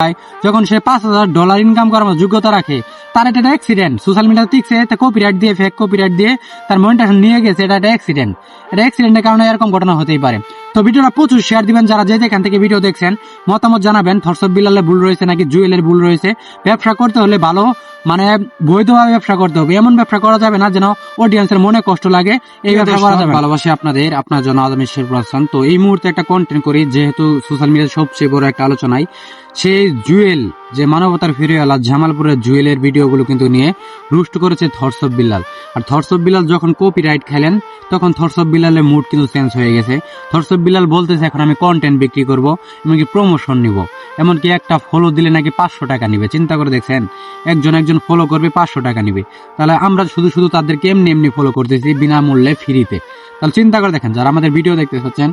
টাকায় যখন সে $5,000 ইনকাম করার মতো যোগ্যতা রাখে, তার এটা অ্যাক্সিডেন্ট। সোশ্যাল মিডিয়াতে টিকছে, কপিরাইট দিয়ে, ফেক কপিরাইট দিয়ে তার মনিটাইজেশন নিয়ে গেছে, এটা একটা অ্যাক্সিডেন্ট। এটা অ্যাক্সিডেন্টের কারণে এরকম ঘটনা হতেই পারে। তো ভিডিওটা প্রচুর শেয়ার দিবেন, যারা যে যেখান থেকে ভিডিও দেখছেন মতামত জানাবেন। থরসব বিলালের ভুল রয়েছে নাকি জুয়েলের ভুল রয়েছে। ব্যবসা করতে হলে ভালো মানে বৈধভাবে ব্যবসা করতে হবে, এমন ব্যবসা করা যাবে না যেন অডিয়েন্সের মনে কষ্ট লাগে। এই ব্যবসা করা যাবে। ভালোবাসি আপনার জন্য আদমি শেরপুর হাসান। তো এই মুহূর্তে একটা কন্টেন্ট করি, যেহেতু সোশ্যাল মিডিয়ার সবচেয়ে বড় একটা আলোচনায় সেই জুয়েল, যে মানবতার ফিরিওয়ালা জামালপুরের জুয়েলের ভিডিওগুলো কিন্তু নিয়ে রুস্ট করেছে থরসব বিল্লাল। আর থরসব বিল্লাল যখন কপিরাইট খেলেন তখন থরসব বিল্লালের মুড কিন্তু চেঞ্জ হয়ে গেছে। থরসব বিল্লাল বলতেছে এখন আমি কন্টেন্ট বিক্রি করব, এমনকি প্রমোশন নিব, এমনকি একটা ফলো দিলে নাকি 500 টাকা নিবে। চিন্তা করে দেখছেন, একজন ফলো করবে 500 টাকা নিবে। তাহলে আমরা শুধু তাদেরকে এমনি ফলো করতেছি বিনামূল্যে, ফ্রিতে। তাহলে চিন্তা করে দেখেন, যারা আমাদের ভিডিও দেখতে পাচ্ছেন,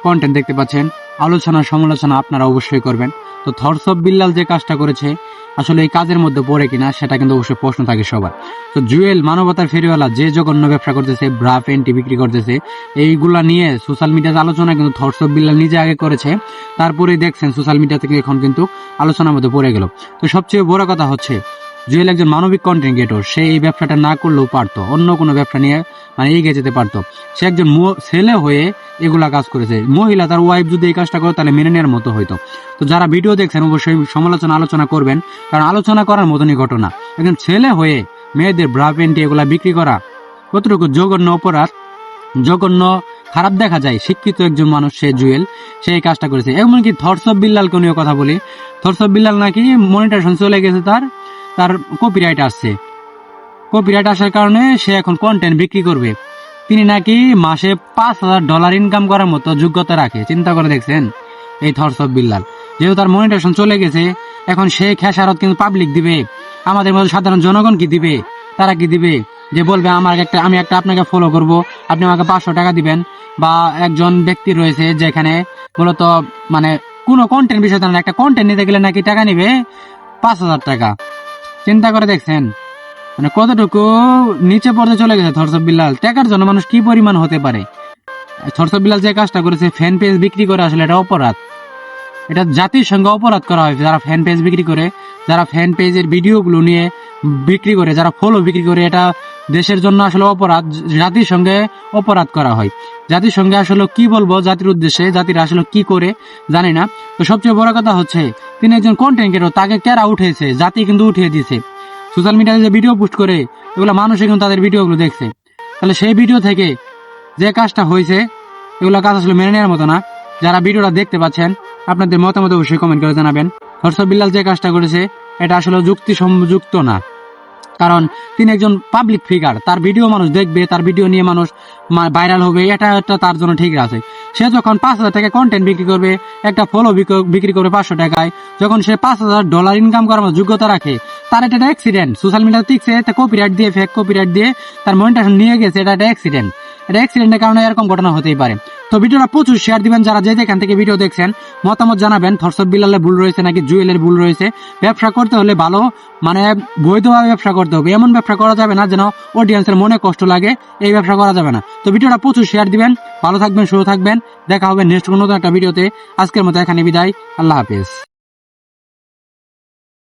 কন্টেন্ট দেখতে পাচ্ছেন, আলোচনা সমালোচনা আপনারা অবশ্যই করবেন। তো থরসব বিল্লাল যে কাজটা করেছে আসলে এই কাজের মধ্যে পড়ে কিনা সেটা কিন্তু অবশ্যই প্রশ্ন থাকে সবার। তো জুয়েল মানবতার ফেরিওয়ালা যে জঘন্য ব্যবসা করতেছে, ব্রা প্যান্টি বিক্রি করতেছে, এইগুলা নিয়ে সোশ্যাল মিডিয়াতে আলোচনা কিন্তু থরসব বিল্লাল নিজে আগে করেছে। তারপরেই দেখছেন সোশ্যাল মিডিয়া থেকে এখন কিন্তু আলোচনার মধ্যে পড়ে গেল। তো সবচেয়ে বড় কথা হচ্ছে জুয়েল একজন মানবিক কন্টেন্ট ক্রিয়েটর, সে এই ব্যবসাটা না করলেও পারতো, অন্য কোনো ব্যবসা নিয়ে মানে এগিয়ে যেতে পারতো। সে একজন ছেলে হয়ে এগুলা কাজ করেছে। মহিলা তার ওয়াইফ যদি এই কাজটা করে তাহলে মেনে নেওয়ার মতো হইতো। তো যারা ভিডিও দেখছেন অবশ্যই আলোচনা করবেন, কারণ আলোচনা করার মতনই ঘটনা। একজন ছেলে হয়ে মেয়েদের ব্রা প্যান্টি এগুলা বিক্রি করা কতটুকু জঘন্য অপরাধ, জঘন্য খারাপ দেখা যায়। শিক্ষিত একজন মানুষ সে জুয়েল, সে এই কাজটা করেছে। এমনকি থরসব বিল্লালকে নিয়ে কথা বলি, থরসব বিল্লাল নাকি মনিটাইজেশন চলে গেছে, তার কপিরাইট আসছে। কপিরাইট আসার কারণে সে এখন কন্টেন্ট বিক্রি করবে। তিনি নাকি মাসে $5,000 ইনকাম করার মতো যোগ্যতা রাখে। চিন্তা করে দেখছেন এই থরসব বিল্লাল। যেহেতু তার মনিটাইজেশন চলে গেছে, এখন সে খেসারত কিন্তু পাবলিক দিবে। আমাদের মতো সাধারণ জনগণ কি দিবে? তারা কি দিবে? যে বলবে আমি একটা আপনাকে ফলো করব, আপনি আমাকে 500 টাকা দিবেন। বা একজন ব্যক্তি রয়েছে যেখানে মূলত মানে কোনো কন্টেন্ট বিষয় না, একটা কন্টেন্ট নিতে গেলে নাকি টাকা নিবে 5,000 টাকা। চিন্তা করে দেখছেন মানে কতটুকু নিচে পর্যায়ে চলে গেছে থরসব বিল্লাল। টাকার জন্য মানুষ কি পরিমাণ হতে পারে। থরসব বিল্লাল যে কাজটা করেছে, ফ্যান পেজ বিক্রি করে, আসলে এটা অপরাধ। এটা জাতির সঙ্গে অপরাধ করা হয়েছে। যারা ফ্যান পেজ বিক্রি করে, যারা ফ্যান পেজের ভিডিওগুলো নিয়ে বিক্রি করে, যারা ফলো বিক্রি করে, এটা দেশের জন্য আসলে অপরাধ, জাতির সঙ্গে অপরাধ করা হয়। জাতির সঙ্গে আসলে কি বলবো, জাতির উদ্দেশ্যে, জাতির আসলে কি করে জানি না। তো সবচেয়ে বড় কথা হচ্ছে তিনি একজন কন্টেন্ট ক্রিয়েটর, তাকে কেরা উঠেছে, জাতি কিন্তু উঠিয়ে দিয়েছে। সোশ্যাল মিডিয়াতে যে ভিডিও পোস্ট করে এগুলো মানুষে কিন্তু তাদের ভিডিওগুলো দেখছে। তাহলে সেই ভিডিও থেকে যে কাজটা হয়েছে, এগুলো কাজ আসলে মেনে নেওয়ার মতো না। যারা ভিডিওটা দেখতে পাচ্ছেন আপনাদের মতামত অবশ্যই কমেন্ট করে জানাবেন। থরসব বিল্লাল যে কাজটা করেছে এটা আসলে যুক্তিসম্মত না, কারণ তিনি একজন পাবলিক ফিগার, তার ভিডিও মানুষ দেখবে, তার ভিডিও নিয়ে মানুষ ভাইরাল হবে, এটা তার জন্য ঠিক আছে। সে যখন 5,000 টাকা কন্টেন্ট বিক্রি করবে, একটা ফলো বিক্রি করবে 500 টাকায়, যখন সে $5,000 ইনকাম করার মতো যোগ্যতা রাখে, তার এটা অ্যাক্সিডেন্ট। সোশ্যাল মিডিয়াতে টিকছে, কপিরাইট দিয়ে, ফেক কপিরাইট দিয়ে তার মনিটাইজেশন নিয়ে গেছে, এটা একটা অ্যাক্সিডেন্ট। এটা অ্যাক্সিডেন্টের কারণে এরকম ঘটনা হতেই পারে। তো ভিডিওটা প্রচুর শেয়ার দিবেন, যারা যে যেখান থেকে ভিডিও দেখছেন মতামত জানাবেন। থরসব বিল্লালের ভুল রয়েছে নাকি জুয়েলের ভুল রয়েছে। ব্যবসা করতে হলে ভালো মানে বৈধভাবে ব্যবসা করতে হবে, এমন ব্যবসা করা যাবে না যেন অডিয়েন্সের মনে কষ্ট লাগে। এই ব্যবসা করা যাবে না। তো ভিডিওটা প্রচুর শেয়ার দিবেন। ভালো থাকবেন, সুস্থ থাকবেন। দেখা হবে নেক্সট কোনো নতুন একটা ভিডিওতে। আজকের মতো এখানে বিদায়। আল্লাহ হাফেজ।